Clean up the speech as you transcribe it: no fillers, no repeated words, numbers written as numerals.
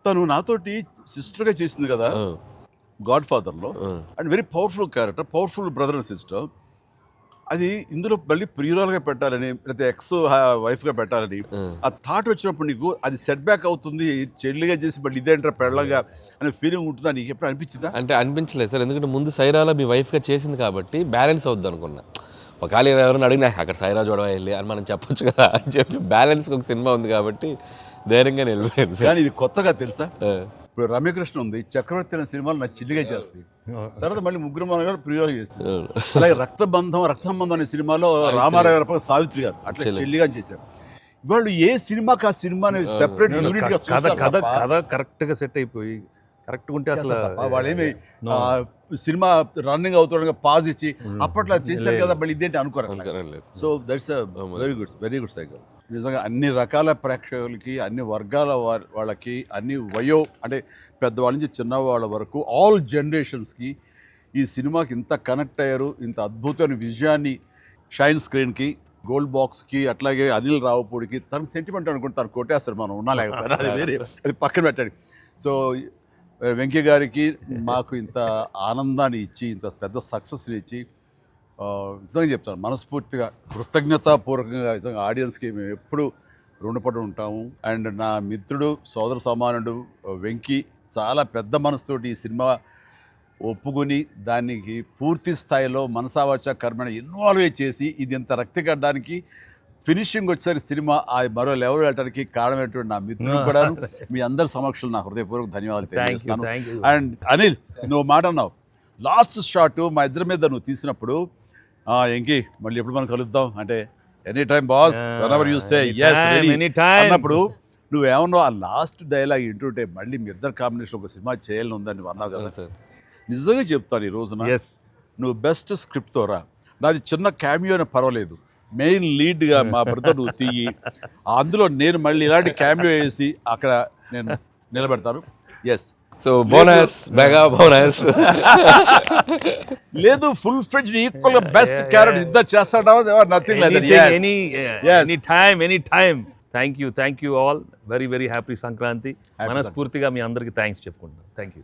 తను నాతోటి సిస్టర్గా చేసింది కదా గాడ్ ఫాదర్లో, and very powerful character, powerful brother and sister. అది ఇందులో మళ్ళీ ప్రియురాలుగా పెట్టాలని లేకపోతే ఎక్స్ వైఫ్గా పెట్టాలని ఆ థాట్ వచ్చినప్పుడు నీకు అది సెట్ బ్యాక్ అవుతుంది, చెల్లిగా చేసి మళ్ళీ ఇదేంటారా పెళ్ళగా అనే ఫీలింగ్ ఉంటుందా నీకు ఎప్పుడు అనిపించిందా? అంటే అనిపించలేదు సార్, ఎందుకంటే ముందు సైరాలో మీ వైఫ్గా చేసింది కాబట్టి బ్యాలెన్స్ అవుద్ది అనుకున్నా. ఒకవేళ ఎవరైనా అడిగినా అక్కడ సైరా చూడవా వెళ్ళి అని మనం చెప్పొచ్చు కదా అని చెప్పి బ్యాలెన్స్ ఒక సినిమా ఉంది కాబట్టి ధైర్యంగా వెళ్ళిపోయింది సార్. కానీ ఇది కొత్తగా తెలుసా, ఇప్పుడు రమ్యకృష్ణ ఉంది, చక్రవర్తి అనే సినిమాలు నాకు చిల్లిగా చేస్తాయి, తర్వాత మళ్ళీ ముగ్గురు మన గారు ప్రియులు చేస్తారు. అలాగే రక్త సంబంధం అనే సినిమాలో రామారావు గారు సావిత్రి గారు అట్లా చెల్లిగా చేశారు. వాళ్ళు ఏ సినిమాకి ఆ సినిమాని సెపరేట్ యూనిట్ గా కథ కరెక్ట్ గా సెట్ అయిపోయి కరెక్ట్ ఉంటే అసలు వాళ్ళేమి సినిమా రన్నింగ్ అవుతుండగా పాజ్ ఇచ్చి అప్పట్లో చేశారు కదా మళ్ళీ ఇదేంటి అనుకోరు. So that's very good cycle. నిజంగా అన్ని రకాల ప్రేక్షకులకి, అన్ని వర్గాల వాళ్ళకి, అన్ని అంటే పెద్దవాళ్ళ నుంచి చిన్నవాళ్ళ వరకు ఆల్ జనరేషన్స్కి ఈ సినిమాకి ఇంత కనెక్ట్ అయ్యారు. ఇంత అద్భుతమైన విజయాన్ని షైన్ స్క్రీన్కి, గోల్డ్ బాక్స్కి, అట్లాగే అనిల్ రావుపూడికి తనకు సెంటిమెంట్ అనుకుంటే తను కొట్టేస్తారు, మనం ఉన్నా లేకపోయినా అది వేరే, అది పక్కన పెట్టండి. సో వెంకయ్య గారికి మాకు ఇంత ఆనందాన్ని ఇచ్చి, ఇంత పెద్ద సక్సెస్ని ఇచ్చి నిజంగా చెప్తాను మనస్ఫూర్తిగా కృతజ్ఞతాపూర్వకంగా నిజంగా ఆడియన్స్కి మేము ఎప్పుడు రుణపడి ఉంటాము. అండ్ నా మిత్రుడు, సోదర సమానుడు వెంకీ చాలా పెద్ద మనసుతోటి ఈ సినిమా ఒప్పుకొని దానికి పూర్తి స్థాయిలో మనసావాచ కర్మని ఇన్వాల్వ్ చేసి ఇది ఇంత రక్తిగడ్డానికి ఫినిషింగ్ వచ్చేసరి సినిమా ఆ మరో లెవెల్ వెళ్ళడానికి కారణమైనటువంటి నా మిత్రుడు కూడా మీ అందరి సమక్షంలో నా హృదయపూర్వక ధన్యవాదాలు తెలియజేస్తాను. అండ్ అనిల్, నువ్వు మాట అన్నావు లాస్ట్ షాట్ మా ఇద్దరి మీద నువ్వు తీసినప్పుడు, ఎంకి మళ్ళీ ఎప్పుడు మనం కలుద్దాం అంటే any time boss, whenever you say yes ready అన్నప్పుడు నువ్వేమన్నావు, ఆ లాస్ట్ డైలాగ్ వింటుంటే మళ్ళీ మీ ఇద్దరు కాంబినేషన్ ఒక సినిమా చేయాలని ఉందని నువ్వు అన్నావు కదా సార్. నిజంగా చెప్తాను, ఈ రోజున నువ్వు బెస్ట్ స్క్రిప్ట్తో రా, నాది చిన్న క్యామియో అని పర్వాలేదు, మెయిన్ లీడ్గా మా బ్రదర్ నువ్వు తీయి, అందులో నేను మళ్ళీ ఇలాంటి క్యామియో వేసి అక్కడ నేను నిలబెడతాను. Yes, so bonus mega bonus లేదు, ఫుల్ ఫ్రెండ్ ఈక్వల్ గా బెస్ట్ క్యారెక్టర్ ఇద్దరు చేస్తాడా, nothing like that. Any time. Thank you all. Very very happy Sankranti. మనస్ఫూర్తిగా మీ అందరికీ థ్యాంక్స్ చెప్పుకుంటున్నాను. Thank you.